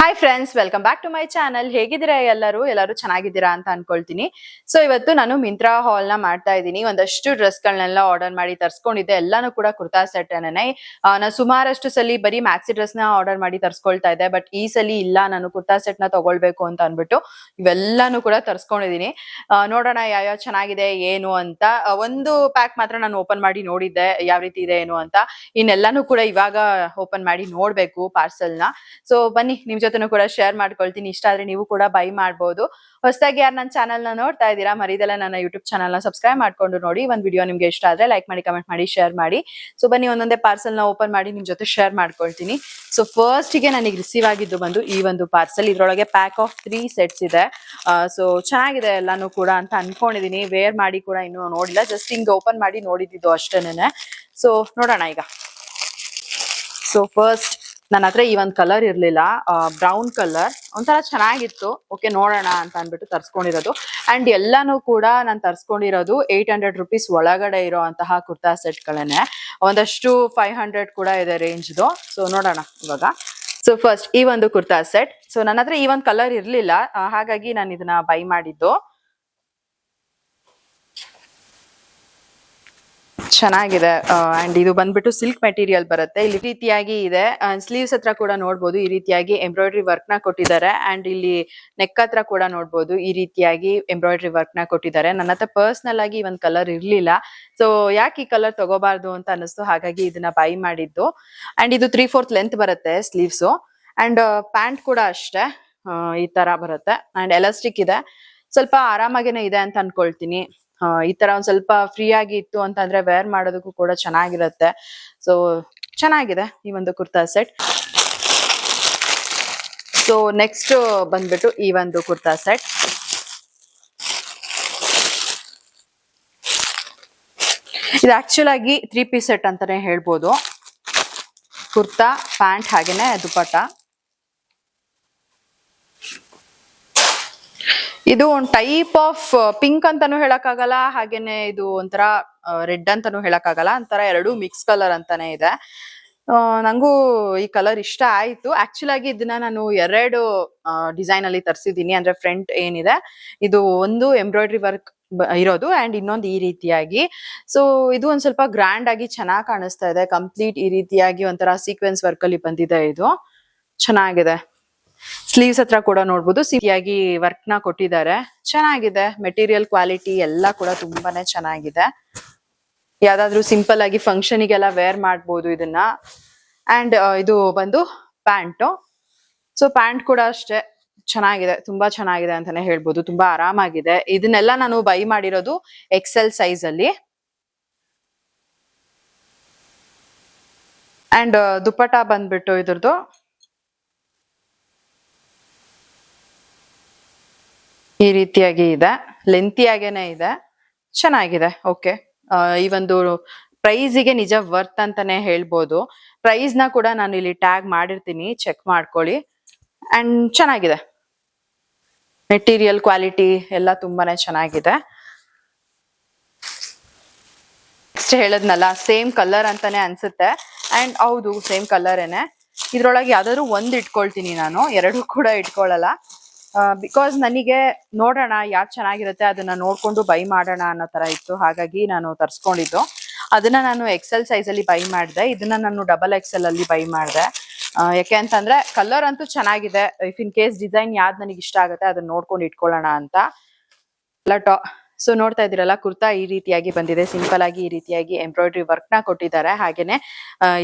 Hi friends, welcome back to my channel. ಹೇಗಿದ್ದೀರಾ ಎಲ್ಲರೂ ಚೆನ್ನಾಗಿದ್ದೀರಾ ಅಂತ ಅನ್ಕೊಳ್ತೀನಿ. ಸೊ ಇವತ್ತು ನಾನು ಮಿಂತ್ರಾ ಹಾಲ್ ನ ಮಾಡ್ತಾ ಇದ್ದೀನಿ. ಒಂದಷ್ಟು ಡ್ರೆಸ್ ಗಳನ್ನೆಲ್ಲ ಆರ್ಡರ್ ಮಾಡಿ ತರಿಸ್ಕೊಂಡಿದ್ದೆ. ಎಲ್ಲಾನು ಕೂಡ ಕುರ್ತಾ ಸೆಟ್ ಅನ್ನೇ. ನಾನು ಸುಮಾರಷ್ಟು ಸಲ ಬರೀ ಮ್ಯಾಕ್ಸಿ ಡ್ರೆಸ್ ನ ಆರ್ಡರ್ ಮಾಡಿ ತರಿಸ್ಕೊಳ್ತಾ ಇದ್ದೆ. ಬಟ್ ಈ ಸಲ ಇಲ್ಲ, ನಾನು ಕುರ್ತಾ ಸೆಟ್ ನ ತಗೊಳ್ಬೇಕು ಅಂತ ಅನ್ಬಿಟ್ಟು ಇವೆಲ್ಲಾನು ಕೂಡ ತರಿಸ್ಕೊಂಡಿದೀನಿ. ನೋಡೋಣ ಯಾವ ಚೆನ್ನಾಗಿದೆ ಏನು ಅಂತ. ಒಂದು ಪ್ಯಾಕ್ ಮಾತ್ರ ನಾನು ಓಪನ್ ಮಾಡಿ ನೋಡಿದ್ದೆ, ಯಾವ ರೀತಿ ಇದೆ ಏನು ಅಂತ. ಇನ್ನೆಲ್ಲಾನು ಕೂಡ ಇವಾಗ ಓಪನ್ ಮಾಡಿ ನೋಡ್ಬೇಕು ಪಾರ್ಸೆಲ್ ನ. ಸೊ ಬನ್ನಿ, ನಿಮ್ ಜೊತೆನೂ ಕೂಡ ಶೇರ್ ಮಾಡ್ಕೊಳ್ತೀನಿ. ಇಷ್ಟ ಆದ್ರೆ ನೀವು ಕೂಡ ಬೈ ಮಾಡ್ಬೋದು. ಹೊಸದಾಗಿ ಯಾರು ನನ್ನ ಚಾನಲ್ ನ ನೋಡ್ತಾ ಇದ್ದೀರಾ, ಮರಿದೆಲ್ಲ ನನ್ನ ಯೂಟ್ಯೂಬ್ ಚಾನಲ್ ನ ಸಬ್ಸ್ಕ್ರೈಬ್ ಮಾಡ್ಕೊಂಡು ನೋಡಿ. ಒಂದ್ ವಿಡಿಯೋ ನಿಮ್ಗೆ ಇಷ್ಟ ಆದ್ರೆ ಲೈಕ್ ಮಾಡಿ, ಕಮೆಂಟ್ ಮಾಡಿ, ಶೇರ್ ಮಾಡಿ. ಸೊ ಬನ್ನಿ, ಒಂದೊಂದೇ ಪಾರ್ಸೆಲ್ ನ ಓಪನ್ ಮಾಡಿ ನಿಮ್ ಜೊತೆ ಶೇರ್ ಮಾಡ್ಕೊಳ್ತೀನಿ. ಸೊ ಫಸ್ಟ್ ಗೆ ನನಗೆ ರಿಸೀವ್ ಆಗಿದ್ದು ಬಂದು ಈ ಒಂದು ಪಾರ್ಸೆಲ್. ಇದ್ರೊಳಗೆ ಪ್ಯಾಕ್ ಆಫ್ 3 ಸೆಟ್ಸ್ ಇದೆ. ಸೊ ಚೆನ್ನಾಗಿದೆ ಎಲ್ಲಾನು ಕೂಡ ಅಂತ ಅನ್ಕೊಂಡಿದೀನಿ. ವೇರ್ ಮಾಡಿ ಕೂಡ ಇನ್ನೂ ನೋಡಿಲ್ಲ, ಜಸ್ಟ್ ಹಿಂಗ್ ಓಪನ್ ಮಾಡಿ ನೋಡಿದ್ದು ಅಷ್ಟೇನೆ. ಸೊ ನೋಡೋಣ ಈಗ. ಸೊ ಫಸ್ಟ್ ನನ್ನ ಹತ್ರ ಈ ಒಂದು ಕಲರ್ ಇರ್ಲಿಲ್ಲ, ಬ್ರೌನ್ ಕಲರ್ ಒಂಥರ ಚೆನ್ನಾಗಿತ್ತು. ಓಕೆ, ನೋಡೋಣ ಅಂತ ಅನ್ಬಿಟ್ಟು ತರ್ಸ್ಕೊಂಡಿರೋದು. ಅಂಡ್ ಎಲ್ಲಾನು ಕೂಡ ನಾನು ತರ್ಸ್ಕೊಂಡಿರೋದು 800 ರುಪೀಸ್ ಒಳಗಡೆ ಇರೋಂತಹ ಕುರ್ತಾ ಸೆಟ್ ಗಳನ್ನೇ. ಒಂದಷ್ಟು 500 ಕೂಡ ಇದೆ ರೇಂಜ್ದು. ಸೊ ನೋಡೋಣ ಇವಾಗ. ಸೊ ಫಸ್ಟ್ ಈ ಒಂದು ಕುರ್ತಾ ಸೆಟ್. ಸೊ ನನ್ನ ಹತ್ರ ಈ ಒಂದು ಕಲರ್ ಇರ್ಲಿಲ್ಲ, ಹಾಗಾಗಿ ನಾನು ಇದನ್ನ ಬೈ ಮಾಡಿದ್ದು. ಚೆನ್ನಾಗಿದೆ. ಅಂಡ್ ಇದು ಬಂದ್ಬಿಟ್ಟು ಸಿಲ್ಕ್ ಮೆಟೀರಿಯಲ್ ಬರುತ್ತೆ. ಇಲ್ಲಿ ರೀತಿಯಾಗಿ ಇದೆ. ಸ್ಲೀವ್ಸ್ ಹತ್ರ ಕೂಡ ನೋಡ್ಬೋದು, ಈ ರೀತಿಯಾಗಿ ಎಂಬ್ರಾಯ್ಡ್ರಿ ವರ್ಕ್ ನ ಕೊಟ್ಟಿದ್ದಾರೆ. ಅಂಡ್ ಇಲ್ಲಿ ನೆಕ್ ಹತ್ರ ಕೂಡ ನೋಡ್ಬೋದು, ಈ ರೀತಿಯಾಗಿ ಎಂಬ್ರಾಯ್ಡ್ರಿ ವರ್ಕ್ ನ ಕೊಟ್ಟಿದ್ದಾರೆ. ನನ್ನ ಹತ್ರ ಪರ್ಸನಲ್ ಆಗಿ ಒಂದ್ ಕಲರ್ ಇರ್ಲಿಲ್ಲ. ಸೊ ಯಾಕೆ ಈ ಕಲರ್ ತಗೋಬಾರ್ದು ಅಂತ ಅನಿಸ್ತು, ಹಾಗಾಗಿ ಇದನ್ನ ಬೈ ಮಾಡಿದ್ದು. ಅಂಡ್ ಇದು 3/4 ಲೆಂತ್ ಬರುತ್ತೆ ಸ್ಲೀವ್ಸ್. ಅಂಡ್ ಪ್ಯಾಂಟ್ ಕೂಡ ಅಷ್ಟೇ ಈ ತರ ಬರುತ್ತೆ. ಅಂಡ್ ಎಲಾಸ್ಟಿಕ್ ಇದೆ, ಸ್ವಲ್ಪ ಆರಾಮಾಗೇನೆ ಇದೆ ಅಂತ ಅನ್ಕೊಳ್ತೀನಿ. ಈ ತರ ಒಂದ್ ಸ್ವಲ್ಪ ಫ್ರೀ ಆಗಿ ಇತ್ತು ಅಂತಂದ್ರೆ ವೇರ್ ಮಾಡೋದಕ್ಕೂ ಕೂಡ ಚೆನ್ನಾಗಿರುತ್ತೆ. ಸೊ ಚೆನ್ನಾಗಿದೆ ಈ ಒಂದು ಕುರ್ತಾ ಸೆಟ್. ಸೊ ನೆಕ್ಸ್ಟ್ ಬಂದ್ಬಿಟ್ಟು ಈ ಒಂದು ಕುರ್ತಾ ಸೆಟ್. ಇದು ಆಕ್ಚುಲ್ ಆಗಿ 3 ಪೀಸ್ ಸೆಟ್ ಅಂತಾನೆ ಹೇಳ್ಬೋದು. ಕುರ್ತಾ, ಪ್ಯಾಂಟ್ ಹಾಗೇನೆ ದುಪಟ್ಟ. ಇದು ಒಂದ್ ಟೈಪ್ ಆಫ್ ಪಿಂಕ್ ಅಂತಾನು ಹೇಳಕ್ಕಾಗಲ್ಲ, ಹಾಗೇನೆ ಇದು ಒಂಥರ ರೆಡ್ ಅಂತಾನು ಹೇಳಕ್ಕಾಗಲ್ಲ. ಒಂಥರ ಎರಡು ಮಿಕ್ಸ್ ಕಲರ್ ಅಂತಾನೆ ಇದೆ. ನಂಗೂ ಈ ಕಲರ್ ಇಷ್ಟ ಆಯ್ತು. ಆಕ್ಚುಲ್ ಆಗಿ ಇದನ್ನ ನಾನು 2 ಡಿಸೈನ್ ಅಲ್ಲಿ ತರಿಸಿದೀನಿ. ಅಂದ್ರೆ ಫ್ರಂಟ್ ಏನಿದೆ ಇದು ಒಂದು ಎಂಬ್ರಾಯ್ಡ್ರಿ ವರ್ಕ್ ಇರೋದು, ಅಂಡ್ ಇನ್ನೊಂದು ಈ ರೀತಿಯಾಗಿ. ಸೊ ಇದು ಒಂದ್ ಸ್ವಲ್ಪ ಗ್ರ್ಯಾಂಡ್ ಆಗಿ ಚೆನ್ನಾಗಿ ಕಾಣಿಸ್ತಾ ಇದೆ. ಕಂಪ್ಲೀಟ್ ಈ ರೀತಿಯಾಗಿ ಒಂಥರ ಸೀಕ್ವೆನ್ಸ್ ವರ್ಕ್ ಅಲ್ಲಿ ಬಂದಿದೆ. ಇದು ಚೆನ್ನಾಗಿದೆ. ಸ್ಲೀವ್ಸ್ ಹತ್ರ ಕೂಡ ನೋಡ್ಬೋದು, ಸೀರಿಯಾಗಿ ವರ್ಕ್ ನ ಕೊಟ್ಟಿದ್ದಾರೆ. ಚೆನ್ನಾಗಿದೆ. ಮೆಟೀರಿಯಲ್ ಕ್ವಾಲಿಟಿ ಎಲ್ಲ ಕೂಡ ತುಂಬಾನೇ ಚೆನ್ನಾಗಿದೆ. ಯಾವ್ದಾದ್ರು ಸಿಂಪಲ್ ಆಗಿ ಫಂಕ್ಷನ್ ಗೆಲ್ಲ ವೇರ್ ಮಾಡ್ಬೋದು ಇದನ್ನ. ಅಂಡ್ ಇದು ಬಂದು ಪ್ಯಾಂಟ್. ಸೊ ಪ್ಯಾಂಟ್ ಕೂಡ ಅಷ್ಟೇ ಚೆನ್ನಾಗಿದೆ, ತುಂಬಾ ಚೆನ್ನಾಗಿದೆ ಅಂತಾನೆ ಹೇಳ್ಬೋದು. ತುಂಬಾ ಆರಾಮಾಗಿದೆ. ಇದನ್ನೆಲ್ಲ ನಾನು ಬೈ ಮಾಡಿರೋದು XL ಸೈಜ್ ಅಲ್ಲಿ. ಅಂಡ್ ದುಪ್ಪಟ್ಟ ಬಂದ್ಬಿಟ್ಟು ಇದ್ರದ್ದು ಈ ರೀತಿಯಾಗಿ ಇದೆ, ಲೆಂತಿಯಾಗೇನೆ ಇದೆ, ಚೆನ್ನಾಗಿದೆ. ಓಕೆ, ಈ ಒಂದು ಪ್ರೈಸಿಗೆ ನಿಜ ವರ್ತ್ ಅಂತಾನೆ ಹೇಳ್ಬೋದು. ಪ್ರೈಸ್ ನ ಕೂಡ ನಾನು ಇಲ್ಲಿ ಟ್ಯಾಗ್ ಮಾಡಿರ್ತೀನಿ, ಚೆಕ್ ಮಾಡ್ಕೊಳ್ಳಿ. ಅಂಡ್ ಚೆನ್ನಾಗಿದೆ. ಮೆಟೀರಿಯಲ್ ಕ್ವಾಲಿಟಿ ಎಲ್ಲ ತುಂಬಾನೇ ಚೆನ್ನಾಗಿದೆ. ನೆಕ್ಸ್ಟ್ ಹೇಳದ್ನಲ್ಲ, ಸೇಮ್ ಕಲರ್ ಅಂತಾನೆ ಅನ್ಸುತ್ತೆ. ಅಂಡ್ ಹೌದು, ಸೇಮ್ ಕಲರೇನೆ. ಇದ್ರೊಳಗೆ ಯಾವ್ದಾದ್ರು ಒಂದ್ ಇಟ್ಕೊಳ್ತೀನಿ ನಾನು, 2 ಕೂಡ ಇಟ್ಕೊಳ್ಳಲ್ಲ. ಬಿಕಾಸ್ ನನಗೆ ನೋಡೋಣ ಯಾವ್ದು ಚೆನ್ನಾಗಿರುತ್ತೆ ಅದನ್ನ ನೋಡ್ಕೊಂಡು ಬೈ ಮಾಡೋಣ ಅನ್ನೋ ತರ ಇತ್ತು, ಹಾಗಾಗಿ ನಾನು ತರ್ಸ್ಕೊಂಡಿದ್ದು. ಅದನ್ನ ನಾನು XL ಸೈಜ್ ಅಲ್ಲಿ ಬೈ ಮಾಡಿದೆ. ಇದನ್ನ ನಾನು XXL ಅಲ್ಲಿ ಬೈ ಮಾಡಿದೆ. ಯಾಕೆ ಅಂತಂದ್ರೆ ಕಲರ್ ಅಂತೂ ಚೆನ್ನಾಗಿದೆ. ಇಫ್ ಇನ್ ಕೇಸ್ ಡಿಸೈನ್ ಯಾವ್ದು ನನಗೆ ಇಷ್ಟ ಆಗುತ್ತೆ ಅದನ್ನ ನೋಡ್ಕೊಂಡು ಇಟ್ಕೊಳ್ಳೋಣ ಅಂತ. ಸೊ ನೋಡ್ತಾ ಇದ್ದೀರಲ್ಲ, ಕುರ್ತಾ ಈ ರೀತಿಯಾಗಿ ಬಂದಿದೆ. ಸಿಂಪಲ್ ಆಗಿ ಈ ರೀತಿಯಾಗಿ ಎಂಬ್ರಾಯ್ಡ್ರಿ ವರ್ಕ್ ನ ಕೊಟ್ಟಿದ್ದಾರೆ. ಹಾಗೇನೆ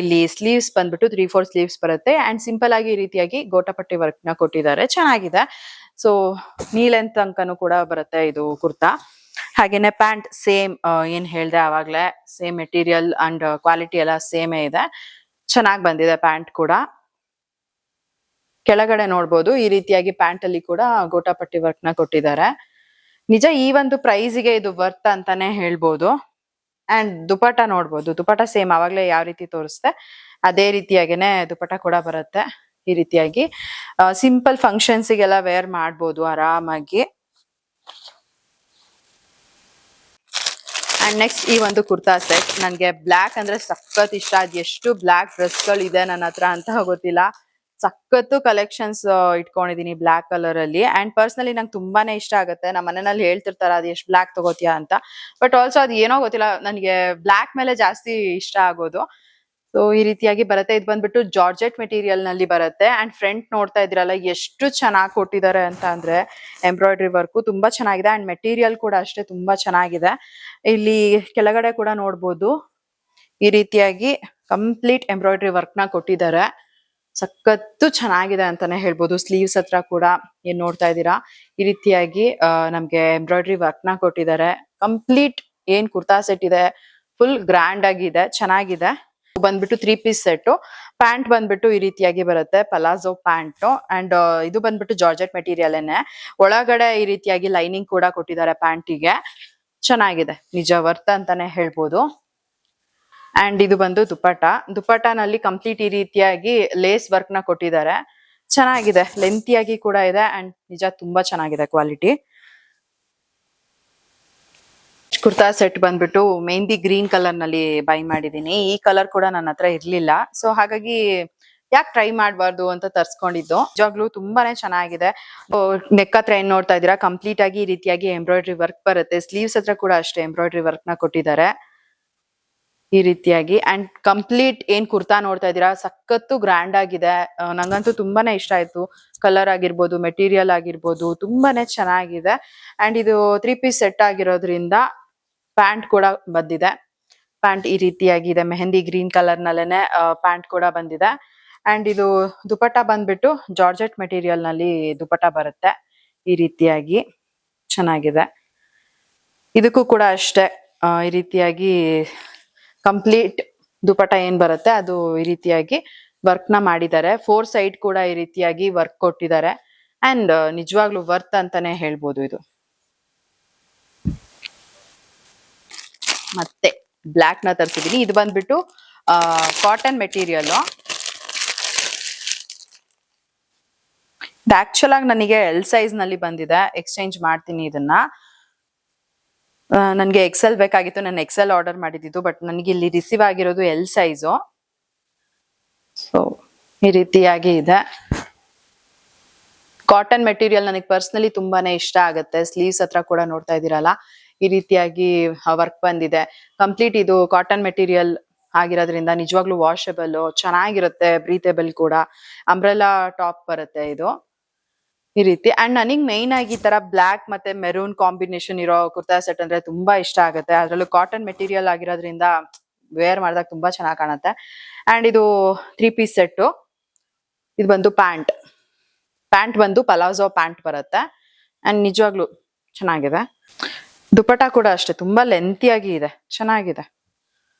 ಇಲ್ಲಿ ಸ್ಲೀವ್ಸ್ ಬಂದ್ಬಿಟ್ಟು 3/4 ಸ್ಲೀವ್ಸ್ ಬರುತ್ತೆ. ಅಂಡ್ ಸಿಂಪಲ್ ಆಗಿ ಈ ರೀತಿಯಾಗಿ ಗೋಟಪಟ್ಟಿ ವರ್ಕ್ ನ ಕೊಟ್ಟಿದ್ದಾರೆ. ಚೆನ್ನಾಗಿದೆ. ಸೊ ನೀ ಲೆಂತ್ ತನಕನೂ ಕೂಡ ಬರುತ್ತೆ ಇದು ಕುರ್ತಾ. ಹಾಗೇನೆ ಪ್ಯಾಂಟ್ ಸೇಮ್ ಏನ್ ಹೇಳ್ದೆ ಆವಾಗ್ಲೇ, ಸೇಮ್ ಮೆಟೀರಿಯಲ್ ಅಂಡ್ ಕ್ವಾಲಿಟಿ ಎಲ್ಲ ಸೇಮೇ ಇದೆ. ಚೆನ್ನಾಗಿ ಬಂದಿದೆ ಪ್ಯಾಂಟ್ ಕೂಡ. ಕೆಳಗಡೆ ನೋಡ್ಬೋದು, ಈ ರೀತಿಯಾಗಿ ಪ್ಯಾಂಟ್ ಅಲ್ಲಿ ಕೂಡ ಗೋಟಪಟ್ಟಿ ವರ್ಕ್ ನ ಕೊಟ್ಟಿದ್ದಾರೆ. ನಿಜ ಈ ಒಂದು ಪ್ರೈಸಿಗೆ ಇದು ವರ್ತ್ ಅಂತಾನೆ ಹೇಳ್ಬೋದು. ಅಂಡ್ ದುಪಟ್ಟ ನೋಡ್ಬೋದು, ದುಪಟ್ಟ ಸೇಮ್ ಅವಾಗ್ಲೇ ಯಾವ ರೀತಿ ತೋರಿಸ್ತೆ ಅದೇ ರೀತಿಯಾಗಿನೇ ದುಪಟ್ಟ ಕೂಡ ಬರುತ್ತೆ. ಈ ರೀತಿಯಾಗಿ ಸಿಂಪಲ್ ಫಂಕ್ಷನ್ಸ್ ಗೆಲ್ಲ ವೇರ್ ಮಾಡ್ಬೋದು ಆರಾಮಾಗಿ. ಅಂಡ್ ನೆಕ್ಸ್ಟ್ ಈ ಒಂದು ಕುರ್ತಾ ಸೆಟ್. ನನ್ಗೆ ಬ್ಲಾಕ್ ಅಂದ್ರೆ ಸಖತ್ ಇಷ್ಟ. ಅದ್ ಎಷ್ಟು ಬ್ಲಾಕ್ ಡ್ರೆಸ್ ಗಳು ಇದೆ ನನ್ನ ಹತ್ರ ಅಂತ ಗೊತ್ತಿಲ್ಲ. ಸಖತ್ತು ಕಲೆಕ್ಷನ್ಸ್ ಇಟ್ಕೊಂಡಿದೀನಿ ಬ್ಲಾಕ್ ಕಲರ್ ಅಲ್ಲಿ. ಅಂಡ್ ಪರ್ಸನಲಿ ನಂಗೆ ತುಂಬಾನೇ ಇಷ್ಟ ಆಗುತ್ತೆ. ನಮ್ಮ ಮನೆಯಲ್ಲಿ ಹೇಳ್ತಿರ್ತಾರೆ ಅದು ಎಷ್ಟು ಬ್ಲಾಕ್ ತಗೋತೀಯಾ ಅಂತ. ಬಟ್ ಆಲ್ಸೋ ಅದು ಏನೋ ಗೊತ್ತಿಲ್ಲ, ನನಗೆ ಬ್ಲಾಕ್ ಮೇಲೆ ಜಾಸ್ತಿ ಇಷ್ಟ ಆಗೋದು. ಸೊ ಈ ರೀತಿಯಾಗಿ ಬರುತ್ತೆ. ಇದು ಬಂದ್ಬಿಟ್ಟು ಜಾರ್ಜೆಟ್ ಮೆಟೀರಿಯಲ್ ನಲ್ಲಿ ಬರುತ್ತೆ. ಅಂಡ್ ಫ್ರಂಟ್ ನೋಡ್ತಾ ಇದ್ರಲ್ಲ ಎಷ್ಟು ಚೆನ್ನಾಗಿ ಕೊಟ್ಟಿದ್ದಾರೆ ಅಂತ ಅಂದ್ರೆ, ಎಂಬ್ರಾಯ್ಡ್ರಿ ವರ್ಕ್ ತುಂಬಾ ಚೆನ್ನಾಗಿದೆ. ಅಂಡ್ ಮೆಟೀರಿಯಲ್ ಕೂಡ ಅಷ್ಟೇ ತುಂಬಾ ಚೆನ್ನಾಗಿದೆ. ಇಲ್ಲಿ ಕೆಳಗಡೆ ಕೂಡ ನೋಡ್ಬೋದು, ಈ ರೀತಿಯಾಗಿ ಕಂಪ್ಲೀಟ್ ಎಂಬ್ರಾಯ್ಡ್ರಿ ವರ್ಕ್ ನ ಕೊಟ್ಟಿದ್ದಾರೆ. ಸಖತ್ತು ಚೆನ್ನಾಗಿದೆ ಅಂತಾನೆ ಹೇಳ್ಬೋದು. ಸ್ಲೀವ್ಸ್ ಹತ್ರ ಕೂಡ ಏನ್ ನೋಡ್ತಾ ಇದ್ದೀರಾ, ಈ ರೀತಿಯಾಗಿ ನಮ್ಗೆ ಎಂಬ್ರಾಯ್ಡ್ರಿ ವರ್ಕ್ ನ ಕೊಟ್ಟಿದ್ದಾರೆ. ಕಂಪ್ಲೀಟ್ ಏನ್ ಕುರ್ತಾ ಸೆಟ್ ಇದೆ ಫುಲ್ ಗ್ರ್ಯಾಂಡ್ ಆಗಿದೆ, ಚೆನ್ನಾಗಿದೆ. ಬಂದ್ಬಿಟ್ಟು 3 ಪೀಸ್ ಸೆಟ್. ಪ್ಯಾಂಟ್ ಬಂದ್ಬಿಟ್ಟು ಈ ರೀತಿಯಾಗಿ ಬರುತ್ತೆ, ಪಲಾಜೋ ಪ್ಯಾಂಟ್. ಅಂಡ್ ಇದು ಬಂದ್ಬಿಟ್ಟು ಜಾರ್ಜೆಟ್ ಮೆಟೀರಿಯಲ್ ಏನೆ. ಒಳಗಡೆ ಈ ರೀತಿಯಾಗಿ ಲೈನಿಂಗ್ ಕೂಡ ಕೊಟ್ಟಿದ್ದಾರೆ ಪ್ಯಾಂಟಿಗೆ. ಚೆನ್ನಾಗಿದೆ, ನಿಜ ವರ್ತ್ ಅಂತಾನೆ ಹೇಳ್ಬೋದು. ಅಂಡ್ ಇದು ಬಂದು ದುಪಟ್ಟಾನಲ್ಲಿ ಕಂಪ್ಲೀಟ್ ಈ ರೀತಿಯಾಗಿ ಲೇಸ್ ವರ್ಕ್ ನ ಕೊಟ್ಟಿದ್ದಾರೆ. ಚೆನ್ನಾಗಿದೆ, ಲೆಂತಿಯಾಗಿ ಕೂಡ ಇದೆ. ಅಂಡ್ ನಿಜ ತುಂಬಾ ಚೆನ್ನಾಗಿದೆ ಕ್ವಾಲಿಟಿ. ಕುರ್ತಾ ಸೆಟ್ ಬಂದ್ಬಿಟ್ಟು ಮೆಹಂದಿ ಗ್ರೀನ್ ಕಲರ್ ನಲ್ಲಿ ಬೈ ಮಾಡಿದೀನಿ. ಈ ಕಲರ್ ಕೂಡ ನನ್ನ ಹತ್ರ ಇರ್ಲಿಲ್ಲ, ಸೊ ಹಾಗಾಗಿ ಯಾಕೆ ಟ್ರೈ ಮಾಡಬಾರ್ದು ಅಂತ ತರ್ಸ್ಕೊಂಡಿದ್ದು. ನಿಜವಾಗ್ಲೂ ತುಂಬಾನೇ ಚೆನ್ನಾಗಿದೆ. ನೆಕ್ ಹತ್ರ ಏನ್ ನೋಡ್ತಾ ಇದೀರಾ, ಕಂಪ್ಲೀಟ್ ಆಗಿ ಈ ರೀತಿಯಾಗಿ ಎಂಬ್ರಾಯ್ಡ್ರಿ ವರ್ಕ್ ಬರುತ್ತೆ. ಸ್ಲೀವ್ಸ್ ಹತ್ರ ಕೂಡ ಅಷ್ಟೇ ಎಂಬ್ರಾಯ್ಡ್ರಿ ವರ್ಕ್ ನ ಕೊಟ್ಟಿದ್ದಾರೆ ಈ ರೀತಿಯಾಗಿ. ಅಂಡ್ ಕಂಪ್ಲೀಟ್ ಏನ್ ಕುರ್ತಾ ನೋಡ್ತಾ ಇದೀರಾ ಸಖತ್ತು ಗ್ರ್ಯಾಂಡ್ ಆಗಿದೆ. ನಂಗಂತೂ ತುಂಬಾನೇ ಇಷ್ಟ ಆಯ್ತು. ಕಲರ್ ಆಗಿರ್ಬೋದು, ಮೆಟೀರಿಯಲ್ ಆಗಿರ್ಬೋದು ತುಂಬಾನೇ ಚೆನ್ನಾಗಿದೆ. ಅಂಡ್ ಇದು 3 ಪೀಸ್ ಸೆಟ್ ಆಗಿರೋದ್ರಿಂದ ಪ್ಯಾಂಟ್ ಕೂಡ ಬಂದಿದೆ. ಪ್ಯಾಂಟ್ ಈ ರೀತಿಯಾಗಿ ಇದೆ, ಮೆಹಂದಿ ಗ್ರೀನ್ ಕಲರ್ ನಲ್ಲೇನೆ ಪ್ಯಾಂಟ್ ಕೂಡ ಬಂದಿದೆ. ಅಂಡ್ ಇದು ದುಪಟ್ಟ ಬಂದ್ಬಿಟ್ಟು ಜಾರ್ಜೆಟ್ ಮೆಟೀರಿಯಲ್ ನಲ್ಲಿ ದುಪಟ್ಟ ಬರುತ್ತೆ ಈ ರೀತಿಯಾಗಿ. ಚೆನ್ನಾಗಿದೆ. ಇದಕ್ಕೂ ಕೂಡ ಅಷ್ಟೇ ಈ ರೀತಿಯಾಗಿ ಕಂಪ್ಲೀಟ್ ದುಪಟ್ಟ ಏನ್ ಬರುತ್ತೆ ಅದು ಈ ರೀತಿಯಾಗಿ ವರ್ಕ್ ನ ಮಾಡಿದ್ದಾರೆ. 4 ಸೈಡ್ ಕೂಡ ಈ ರೀತಿಯಾಗಿ ವರ್ಕ್ ಕೊಟ್ಟಿದ್ದಾರೆ. ಅಂಡ್ ನಿಜವಾಗ್ಲೂ ವರ್ತ್ ಅಂತಾನೆ ಹೇಳ್ಬೋದು ಇದು. ಮತ್ತೆ ಬ್ಲಾಕ್ ನ ತರಿಸಿದೀನಿ. ಇದು ಬಂದ್ಬಿಟ್ಟು ಕಾಟನ್ ಮೆಟೀರಿಯಲ್. ಆಕ್ಚುಲ್ ಆಗಿ ನನಗೆ ಎಲ್ ಸೈಜ್ ನಲ್ಲಿ ಬಂದಿದೆ. ಎಕ್ಸ್ಚೇಂಜ್ ಮಾಡ್ತೀನಿ ಇದನ್ನ. ನನ್ಗೆ ಎಕ್ಸೆಲ್ ಬೇಕಾಗಿತ್ತು, ನಾನು ಎಕ್ಸೆಲ್ ಆರ್ಡರ್ ಮಾಡಿದ್ದು. ಬಟ್ ನನಗೆ ಇಲ್ಲಿ ರಿಸೀವ್ ಆಗಿರೋದು ಎಲ್ ಸೈಜು. ಸೊ ಈ ರೀತಿಯಾಗಿ ಇದೆ. ಕಾಟನ್ ಮೆಟೀರಿಯಲ್ ನನಗೆ ಪರ್ಸನಲಿ ತುಂಬಾನೇ ಇಷ್ಟ ಆಗುತ್ತೆ. ಸ್ಲೀವ್ಸ್ ಹತ್ರ ಕೂಡ ನೋಡ್ತಾ ಇದೀರಲ್ಲ ಈ ರೀತಿಯಾಗಿ ವರ್ಕ್ ಬಂದಿದೆ. ಕಂಪ್ಲೀಟ್ ಇದು ಕಾಟನ್ ಮೆಟೀರಿಯಲ್ ಆಗಿರೋದ್ರಿಂದ ನಿಜವಾಗ್ಲೂ ವಾಷಬಲ್, ಚೆನ್ನಾಗಿರುತ್ತೆ, ಬ್ರೀತೇಬಲ್ ಕೂಡ. ಅಂಬ್ರೆಲಾ ಟಾಪ್ ಬರುತ್ತೆ ಇದು ಈ ರೀತಿ. ಅಂಡ್ ನನಗ್ ಮೈನ್ ಆಗಿ ಈ ತರ ಬ್ಲಾಕ್ ಮತ್ತೆ ಮೆರೂನ್ ಕಾಂಬಿನೇಷನ್ ಇರೋ ಕುರ್ತಾ ಸೆಟ್ ಅಂದ್ರೆ ತುಂಬಾ ಇಷ್ಟ ಆಗುತ್ತೆ. ಅದ್ರಲ್ಲೂ ಕಾಟನ್ ಮೆಟೀರಿಯಲ್ ಆಗಿರೋದ್ರಿಂದ ವೇರ್ ಮಾಡಿದಾಗ ತುಂಬಾ ಚೆನ್ನಾಗಿ ಕಾಣುತ್ತೆ. ಅಂಡ್ ಇದು 3 ಪೀಸ್ ಸೆಟ್. ಇದು ಬಂದು ಪ್ಯಾಂಟ್ ಬಂದು ಪಲಾಜೋ ಪ್ಯಾಂಟ್ ಬರುತ್ತೆ. ಅಂಡ್ ನಿಜವಾಗ್ಲೂ ಚೆನ್ನಾಗಿದೆ. ದುಪಟ್ಟ ಕೂಡ ಅಷ್ಟೇ ತುಂಬಾ ಲೆಂತಿಯಾಗಿ ಇದೆ, ಚೆನ್ನಾಗಿದೆ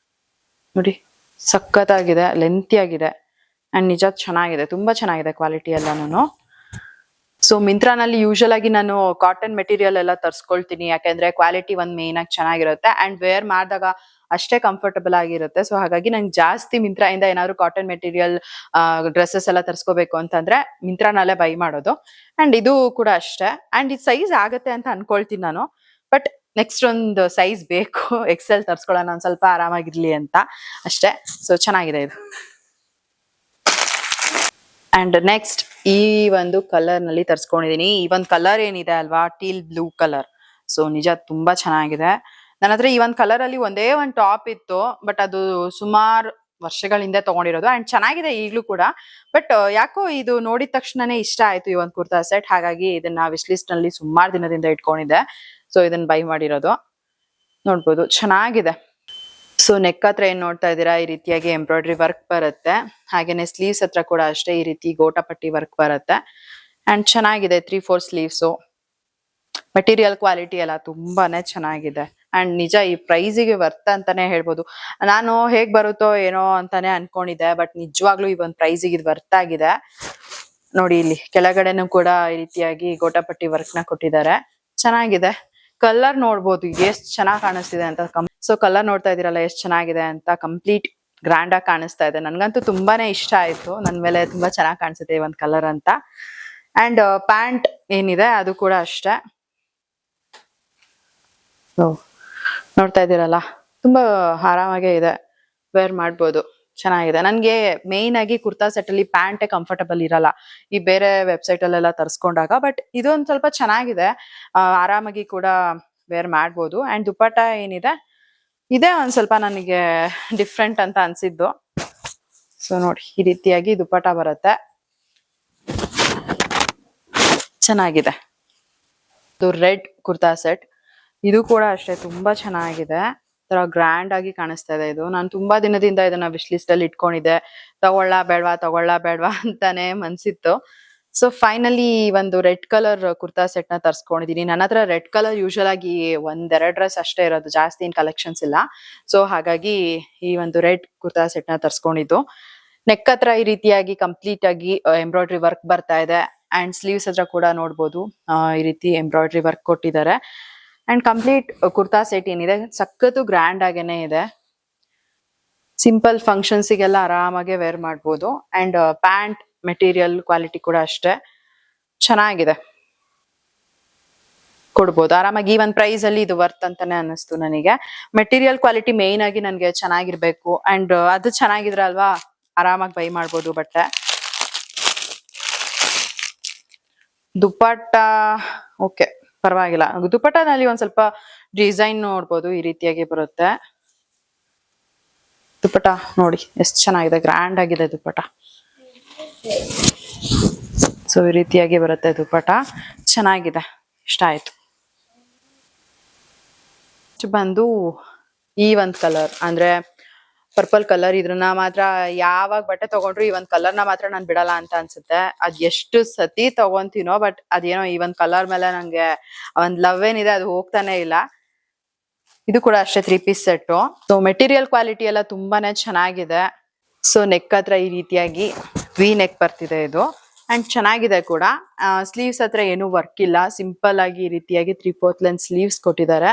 ನೋಡಿ, ಸಖತ್ತಾಗಿದೆ, ಲೆಂತಿಯಾಗಿದೆ. ಅಂಡ್ ನಿಜ ಚೆನ್ನಾಗಿದೆ, ತುಂಬಾ ಚೆನ್ನಾಗಿದೆ ಕ್ವಾಲಿಟಿ ಎಲ್ಲಾನು. ಸೊ ಮಿಂತ್ರಾನಲ್ಲಿ ಯೂಶಲ್ ಆಗಿ ನಾನು ಕಾಟನ್ ಮೆಟೀರಿಯಲ್ ಎಲ್ಲ ತರ್ಸ್ಕೊಳ್ತೀನಿ, ಯಾಕಂದ್ರೆ ಕ್ವಾಲಿಟಿ ಒಂದ್ ಮೇನ್ ಆಗಿ ಚೆನ್ನಾಗಿರುತ್ತೆ. ಅಂಡ್ ವೇರ್ ಮಾಡಿದಾಗ ಅಷ್ಟೇ ಕಂಫರ್ಟಬಲ್ ಆಗಿರುತ್ತೆ. ಸೊ ಹಾಗಾಗಿ ನಂಗೆ ಜಾಸ್ತಿ ಮಿಂತ್ರಾ ಇಂದ ಏನಾದ್ರು ಕಾಟನ್ ಮೆಟೀರಿಯಲ್ ಡ್ರೆಸ್ಸಸ್ ಎಲ್ಲ ತರ್ಸ್ಕೋಬೇಕು ಅಂತಂದ್ರೆ ಮಿಂತ್ರಾನಲ್ಲೇ ಬೈ ಮಾಡೋದು. ಅಂಡ್ ಇದು ಕೂಡ ಅಷ್ಟೇ. ಅಂಡ್ ಇದು ಸೈಜ್ ಆಗತ್ತೆ ಅಂತ ಅನ್ಕೊಳ್ತೀನಿ ನಾನು. ಬಟ್ ನೆಕ್ಸ್ಟ್ ಒಂದು ಸೈಜ್ ಬೇಕು, ಎಕ್ಸೆಲ್ ತರ್ಸ್ಕೊಳ್ಳೋಣ ಒಂದ್ ಸ್ವಲ್ಪ ಆರಾಮಾಗಿರ್ಲಿ ಅಂತ ಅಷ್ಟೇ. ಸೊ ಚೆನ್ನಾಗಿದೆ ಇದು. ಅಂಡ್ ನೆಕ್ಸ್ಟ್ ಈ ಒಂದು ಕಲರ್ ನಲ್ಲಿ ತರ್ಸ್ಕೊಂಡಿದೀನಿ. ಈ ಒಂದು ಕಲರ್ ಏನಿದೆ ಅಲ್ವಾ, ಟೀಲ್ ಬ್ಲೂ ಕಲರ್. ಸೊ ನಿಜ ತುಂಬಾ ಚೆನ್ನಾಗಿದೆ. ನನ್ನ ಹತ್ರ ಈ ಒಂದು ಕಲರ್ ಅಲ್ಲಿ ಒಂದೇ ಒಂದು ಟಾಪ್ ಇತ್ತು, ಬಟ್ ಅದು ಸುಮಾರು ವರ್ಷಗಳಿಂದ ತಗೊಂಡಿರೋದು. ಅಂಡ್ ಚೆನ್ನಾಗಿದೆ ಈಗ್ಲೂ ಕೂಡ. ಬಟ್ ಯಾಕೋ ಇದು ನೋಡಿದ ತಕ್ಷಣನೇ ಇಷ್ಟ ಆಯ್ತು ಈ ಒಂದು ಕುರ್ತಾ ಸೆಟ್. ಹಾಗಾಗಿ ಇದನ್ನ ವಿಶ್ ಲಿಸ್ಟ್ ನಲ್ಲಿ ಸುಮಾರು ದಿನದಿಂದ ಇಟ್ಕೊಂಡಿದ್ದೆ. ಸೊ ಇದನ್ನ ಬೈ ಮಾಡಿರೋದು. ನೋಡ್ಬೋದು ಚೆನ್ನಾಗಿದೆ. ಸೊ ನೆಕ್ ಹತ್ರ ಏನ್ ನೋಡ್ತಾ ಇದೀರಾ, ಈ ರೀತಿಯಾಗಿ ಎಂಬ್ರಾಯ್ಡ್ರಿ ವರ್ಕ್ ಬರುತ್ತೆ. ಹಾಗೇನೆ ಸ್ಲೀವ್ಸ್ ಹತ್ರ ಕೂಡ ಅಷ್ಟೇ ಈ ರೀತಿ ಗೋಟಪಟ್ಟಿ ವರ್ಕ್ ಬರುತ್ತೆ. ಅಂಡ್ ಚೆನ್ನಾಗಿದೆ. 3-4 ಸ್ಲೀವ್ಸು. ಮೆಟೀರಿಯಲ್ ಕ್ವಾಲಿಟಿ ಎಲ್ಲ ತುಂಬಾನೇ ಚೆನ್ನಾಗಿದೆ. ಅಂಡ್ ನಿಜ ಈ ಪ್ರೈಸಿಗೆ ವರ್ತ್ ಅಂತಾನೆ ಹೇಳ್ಬೋದು. ನಾನು ಹೇಗ್ ಬರುತ್ತೋ ಏನೋ ಅಂತಾನೆ ಅನ್ಕೊಂಡಿದ್ದೆ, ಬಟ್ ನಿಜವಾಗ್ಲೂ ಈ ಒಂದು ಪ್ರೈಸಿಗೆ ಇದು ವರ್ತ್ ಆಗಿದೆ. ನೋಡಿ ಇಲ್ಲಿ ಕೆಳಗಡೆನೂ ಕೂಡ ಈ ರೀತಿಯಾಗಿ ಗೋಟಪಟ್ಟಿ ವರ್ಕ್ ನ ಕೊಟ್ಟಿದ್ದಾರೆ. ಚೆನ್ನಾಗಿದೆ. ಕಲರ್ ನೋಡ್ಬೋದು ಎಷ್ಟ್ ಚೆನ್ನಾಗಿ ಕಾಣಿಸ್ತಿದೆ ಅಂತ. ಸೊ ಕಲರ್ ನೋಡ್ತಾ ಇದೀರಲ್ಲ ಎಷ್ಟ್ ಚೆನ್ನಾಗಿದೆ ಅಂತ. ಕಂಪ್ಲೀಟ್ ಗ್ರ್ಯಾಂಡ್ ಆಗಿ ಕಾಣಿಸ್ತಾ ಇದೆ. ನನ್ಗಂತೂ ತುಂಬಾನೇ ಇಷ್ಟ ಆಯ್ತು. ನನ್ ಮೇಲೆ ತುಂಬಾ ಚೆನ್ನಾಗಿ ಕಾಣಿಸುತ್ತೆ ಈ ಒಂದ್ ಕಲರ್ ಅಂತ. ಅಂಡ್ ಪ್ಯಾಂಟ್ ಏನಿದೆ ಅದು ಕೂಡ ಅಷ್ಟೇ. ನೋಡ್ತಾ ಇದ್ದೀರಲ್ಲ ತುಂಬಾ ಆರಾಮಾಗೆ ಇದೆ, ವೇರ್ ಮಾಡ್ಬೋದು. ಚೆನ್ನಾಗಿದೆ. ನನ್ಗೆ ಮೇನ್ ಆಗಿ ಕುರ್ತಾ ಸೆಟ್ ಅಲ್ಲಿ ಪ್ಯಾಂಟೇ ಕಂಫರ್ಟಬಲ್ ಇರಲ್ಲ ಈ ಬೇರೆ ವೆಬ್ಸೈಟ್ ಅಲ್ಲೆಲ್ಲ ತರಿಸ್ಕೊಂಡಾಗ. ಬಟ್ ಇದೊಂದ್ ಸ್ವಲ್ಪ ಚೆನ್ನಾಗಿದೆ, ಆರಾಮಾಗಿ ಕೂಡ ವೇರ್ ಮಾಡ್ಬೋದು. ಅಂಡ್ ದುಪ್ಪಟ್ಟ ಏನಿದೆ ಇದೇ ಒಂದ್ ಸ್ವಲ್ಪ ನನಗೆ ಡಿಫ್ರೆಂಟ್ ಅಂತ ಅನ್ಸಿದ್ದು. ಸೊ ನೋಡಿ, ಈ ರೀತಿಯಾಗಿ ದುಪ್ಪಟ್ಟ ಬರುತ್ತೆ, ಚೆನ್ನಾಗಿದೆ. ಇದು ರೆಡ್ ಕುರ್ತಾ ಸೆಟ್, ಇದು ಕೂಡ ಅಷ್ಟೇ ತುಂಬಾ ಚೆನ್ನಾಗಿದೆ, ತರ ಗ್ರ್ಯಾಂಡ್ ಆಗಿ ಕಾಣಿಸ್ತಾ ಇದೆ. ಇದು ನಾನು ತುಂಬಾ ದಿನದಿಂದ ಇದನ್ನ ವಿಶ್ ಲಿಸ್ಟ್ ಅಲ್ಲಿ ಇಟ್ಕೊಂಡಿದ್ದೆ, ತಗೊಳ್ಳ ಬೇಡ್ವಾ ಅಂತಾನೆ ಮನ್ಸಿತ್ತು. ಸೊ ಫೈನಲಿ ಒಂದು ರೆಡ್ ಕಲರ್ ಕುರ್ತಾ ಸೆಟ್ ನ ತರ್ಸ್ಕೊಂಡಿದೀನಿ. ನನ್ನ ಹತ್ರ ರೆಡ್ ಕಲರ್ ಯೂಶಲ್ ಆಗಿ ಒಂದೆರಡು ಡ್ರೆಸ್ ಅಷ್ಟೇ ಇರೋದು, ಜಾಸ್ತಿ ಏನ್ ಕಲೆಕ್ಷನ್ಸ್ ಇಲ್ಲ. ಸೊ ಹಾಗಾಗಿ ಈ ಒಂದು ರೆಡ್ ಕುರ್ತಾ ಸೆಟ್ ನ ತರ್ಸ್ಕೊಂಡಿದ್ದು. ನೆಕ್ ಹತ್ರ ಈ ರೀತಿಯಾಗಿ ಕಂಪ್ಲೀಟ್ ಆಗಿ ಎಂಬ್ರಾಯ್ಡ್ರಿ ವರ್ಕ್ ಬರ್ತಾ ಇದೆ. ಅಂಡ್ ಸ್ಲೀವ್ಸ್ ಹತ್ರ ಕೂಡ ನೋಡ್ಬೋದು ಈ ರೀತಿ ಎಂಬ್ರಾಯ್ಡ್ರಿ ವರ್ಕ್ ಕೊಟ್ಟಿದ್ದಾರೆ. ಅಂಡ್ ಕಂಪ್ಲೀಟ್ ಕುರ್ತಾ ಸೆಟ್ ಏನಿದೆ ಸಖತ್ತು ಗ್ರ್ಯಾಂಡ್ ಆಗೇನೆ ಇದೆ. ಸಿಂಪಲ್ ಫಂಕ್ಷನ್ಸ್ ಗೆಲ್ಲ ಆರಾಮಾಗಿ ವೇರ್ ಮಾಡ್ಬೋದು. ಅಂಡ್ ಪ್ಯಾಂಟ್ ಮೆಟೀರಿಯಲ್ ಕ್ವಾಲಿಟಿ ಕೂಡ ಅಷ್ಟೇ ಚೆನ್ನಾಗಿದೆ, ಕೊಡ್ಬೋದು ಆರಾಮಾಗಿ. ಈ ಒಂದ್ ಪ್ರೈಸ್ ಅಲ್ಲಿ ಇದು ವರ್ತ್ ಅಂತಾನೆ ಅನ್ನಿಸ್ತು ನನಗೆ. ಮೆಟೀರಿಯಲ್ ಕ್ವಾಲಿಟಿ ಮೇನ್ ಆಗಿ ನನ್ಗೆ ಚೆನ್ನಾಗಿರ್ಬೇಕು, ಅಂಡ್ ಅದು ಚೆನ್ನಾಗಿದ್ರೆ ಅಲ್ವಾ ಆರಾಮಾಗಿ ಬೈ ಮಾಡ್ಬೋದು ಬಟ್ಟೆ. ದುಪ್ಪಟ್ಟ ಓಕೆ ಪರವಾಗಿಲ್ಲ. ದುಪ್ಪಟ್ಟನಲ್ಲಿ ಒಂದ್ ಸ್ವಲ್ಪ ಡಿಸೈನ್ ನೋಡ್ಬೋದು, ಈ ರೀತಿಯಾಗಿ ಬರುತ್ತೆ ದುಪ್ಪಟ್ಟ. ನೋಡಿ ಎಷ್ಟು ಚೆನ್ನಾಗಿದೆ, ಗ್ರ್ಯಾಂಡ್ ಆಗಿದೆ ದುಪ್ಪಟ್ಟ. ಸೊ ಈ ರೀತಿಯಾಗಿ ಬರುತ್ತೆ ದುಪ್ಪಟ್ಟ, ಚೆನ್ನಾಗಿದೆ, ಇಷ್ಟ ಆಯ್ತು. ಬಂದು ಈ ಒಂದ್ ಕಲರ್ ಅಂದ್ರೆ ಪರ್ಪಲ್ ಕಲರ್, ಇದ್ರನ್ನ ಮಾತ್ರ ಯಾವಾಗ ಬಟ್ಟೆ ತಗೊಂಡ್ರು ಈ ಒಂದ್ ಕಲರ್ ನ ಮಾತ್ರ ನಾನ್ ಬಿಡಲ್ಲ ಅಂತ ಅನ್ಸುತ್ತೆ. ಅದ್ ಎಷ್ಟು ಸತಿ ತಗೊಂತೀನೋ, ಬಟ್ ಅದೇನೋ ಈ ಒಂದ್ ಕಲರ್ ಮೇಲೆ ನಂಗೆ ಒಂದ್ ಲವ್ ಏನಿದೆ ಅದು ಹೋಗ್ತಾನೆ ಇಲ್ಲ. ಇದು ಕೂಡ ಅಷ್ಟೇ 3 piece set. So material quality ಎಲ್ಲ ತುಂಬಾನೇ ಚೆನ್ನಾಗಿದೆ. ಸೊ ನೆಕ್ ಹತ್ರ ಈ ರೀತಿಯಾಗಿ ವಿ ನೆಕ್ ಬರ್ತಿದೆ ಇದು, ಅಂಡ್ ಚೆನ್ನಾಗಿದೆ ಕೂಡ. ಸ್ಲೀವ್ಸ್ ಹತ್ರ ಏನು ವರ್ಕ್ ಇಲ್ಲ, ಸಿಂಪಲ್ ಆಗಿ ಈ ರೀತಿಯಾಗಿ 3/4 ಲೆಂತ್ ಸ್ಲೀವ್ಸ್ ಕೊಟ್ಟಿದ್ದಾರೆ.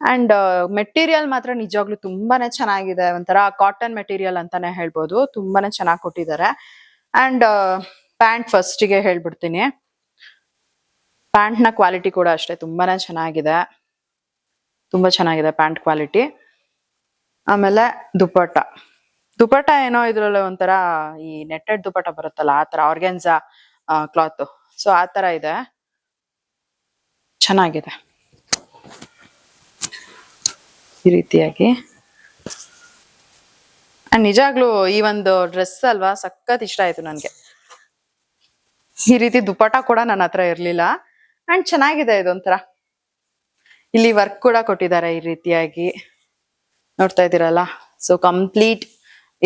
ಅಂಡ್ ಮೆಟೀರಿಯಲ್ ಮಾತ್ರ ನಿಜವಾಗ್ಲೂ ತುಂಬಾನೇ ಚೆನ್ನಾಗಿದೆ, ಒಂಥರ ಕಾಟನ್ ಮೆಟೀರಿಯಲ್ ಅಂತಾನೆ ಹೇಳ್ಬೋದು, ತುಂಬಾನೇ ಚೆನ್ನಾಗಿ ಕೊಟ್ಟಿದ್ದಾರೆ. ಅಂಡ್ ಪ್ಯಾಂಟ್ ಫಸ್ಟ್ ಗೆ ಹೇಳ್ಬಿಡ್ತೀನಿ, ಪ್ಯಾಂಟ್ ನ ಕ್ವಾಲಿಟಿ ಕೂಡ ಅಷ್ಟೇ ತುಂಬಾನೇ ಚೆನ್ನಾಗಿದೆ, ತುಂಬಾ ಚೆನ್ನಾಗಿದೆ ಪ್ಯಾಂಟ್ ಕ್ವಾಲಿಟಿ. ಆಮೇಲೆ ದುಪ್ಪಟ್ಟ ಏನೋ ಇದ್ರಲ್ಲಿ ಒಂಥರ ಈ ನೆಟ್ಟೆಡ್ ದುಪ್ಪಟ್ಟ ಬರುತ್ತಲ್ಲ ಆ ತರ, ಆರ್ಗೆನ್ಸಾ ಕ್ಲಾತ್, ಸೊ ಆ ತರ ಇದೆ, ಚೆನ್ನಾಗಿದೆ ಈ ರೀತಿಯಾಗಿ. ನಿಜಾಗ್ಲೂ ಈ ಒಂದು ಡ್ರೆಸ್ ಅಲ್ವಾ ಸಖತ್ ಇಷ್ಟ ಆಯ್ತು ನನ್ಗೆ. ಈ ರೀತಿ ದುಪ್ಪಟ್ಟ ಕೂಡ ನನ್ನ ಹತ್ರ ಇರ್ಲಿಲ್ಲ, ಅಂಡ್ ಚೆನ್ನಾಗಿದೆ ಇದೊಂಥರ. ಇಲ್ಲಿ ವರ್ಕ್ ಕೂಡ ಕೊಟ್ಟಿದ್ದಾರೆ ಈ ರೀತಿಯಾಗಿ, ನೋಡ್ತಾ ಇದ್ದೀರಲ್ಲ. ಸೊ ಕಂಪ್ಲೀಟ್